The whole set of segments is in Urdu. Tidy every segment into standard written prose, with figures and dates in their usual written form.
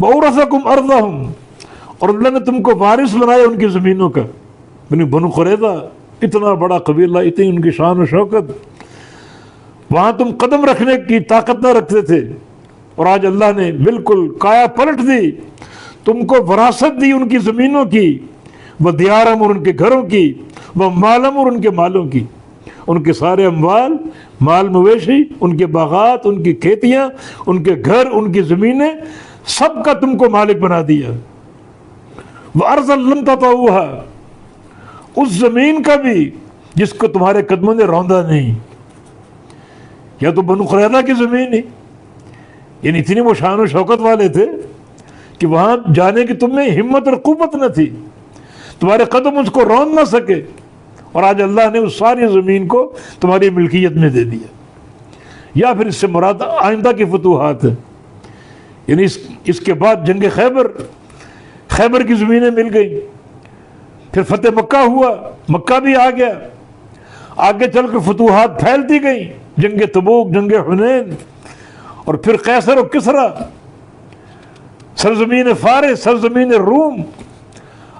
وَأَوْرَثَكُمْ أَرْضَهُمْ، اور اللہ نے تم کو وارث بنایا ان کی زمینوں کا. بنو قریظہ اتنا بڑا قبیلہ، اتنی ان کی شان و شوکت، وہاں تم قدم رکھنے کی طاقت نہ رکھتے تھے، اور آج اللہ نے بالکل کایا پلٹ دی، تم کو وراثت دی ان کی زمینوں کی، وہ دیارم اور ان کے گھروں کی، وہ مالم اور ان کے مالوں کی، ان کے سارے اموال، مال مویشی، ان کے باغات، ان کی کھیتیاں، ان کے گھر، ان کی زمینیں، سب کا تم کو مالک بنا دیا. وَأَرْضًا لَمْ تَطَئُوهَا، اس زمین کا بھی جس کو تمہارے قدموں نے روندا نہیں. یا تو بنو قریظہ کی زمین ہی، یعنی اتنی وہ شان و شوکت والے تھے کہ وہاں جانے کی تم میں ہمت اور قوت نہ تھی، تمہارے قدم اس کو رون نہ سکے، اور آج اللہ نے اس ساری زمین کو تمہاری ملکیت میں دے دیا. یا پھر اس سے مراد آئندہ کی فتوحات ہے، یعنی اس کے بعد جنگ خیبر کی زمینیں مل گئیں، پھر فتح مکہ ہوا، مکہ بھی آ گیا، آگے چل کر فتوحات پھیلتی گئیں، جنگ تبوک، جنگ حنین، اور پھر قیصر و کسریٰ، سرزمین فارس، سرزمین روم.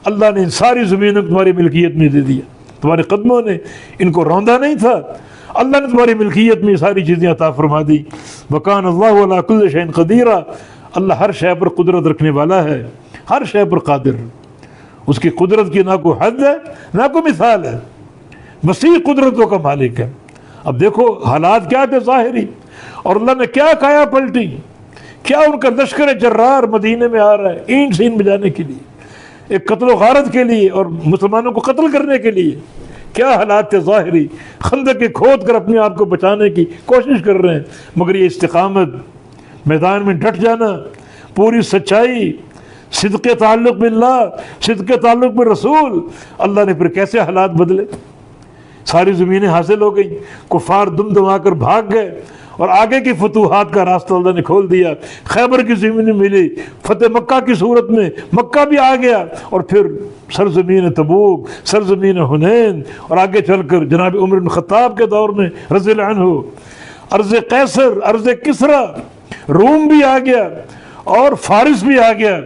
اللہ نے ان ساری زمینوں کو تمہاری ملکیت میں دے دیا، تمہارے قدموں نے ان کو روندا نہیں تھا، اللہ نے تمہاری ملکیت میں ساری چیزیں عطا فرما دی. وَكَانَ اللَّهُ عَلَىٰ كُلِّ شَيْءٍ قَدِيرًا، اللہ ہر شے پر قدرت رکھنے والا ہے، ہر شے پر قادر. اس کی قدرت کی نہ کوئی حد ہے نہ کوئی مثال ہے، وسیع قدرتوں کا مالک ہے. اب دیکھو حالات کیا تھے ظاہری، اور اللہ نے کیا کایا پلٹی، کیا ان کا لشکر جرار مدینے میں آ رہا ہے اینٹ سین بجانے کے لیے، ایک قتل و غارت کے لیے اور مسلمانوں کو قتل کرنے کے لیے. کیا حالات تھے ظاہری، خندق کے کھود کر اپنے آپ کو بچانے کی کوشش کر رہے ہیں، مگر یہ استقامت، میدان میں ڈٹ جانا، پوری سچائی، صدق تعلق باللہ، صدق تعلق بالرسول. اللہ نے پھر کیسے حالات بدلے، ساری زمینیں حاصل ہو گئیں، کفار دم دما کر بھاگ گئے، اور آگے کی فتوحات کا راستہ اللہ نے کھول دیا. خیبر کی زمینیں ملی، فتح مکہ کی صورت میں مکہ بھی آ گیا، اور پھر سرزمین تبوک، سرزمین حنین، اور آگے چل کر جناب عمر بن خطاب کے دور میں رضی اللہ عنہ ارض قیصر، ارض کسریٰ، روم بھی آ گیا اور فارس بھی آ گیا.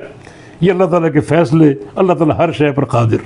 یہ اللہ تعالیٰ کے فیصلے، اللہ تعالیٰ ہر شے پر قادر.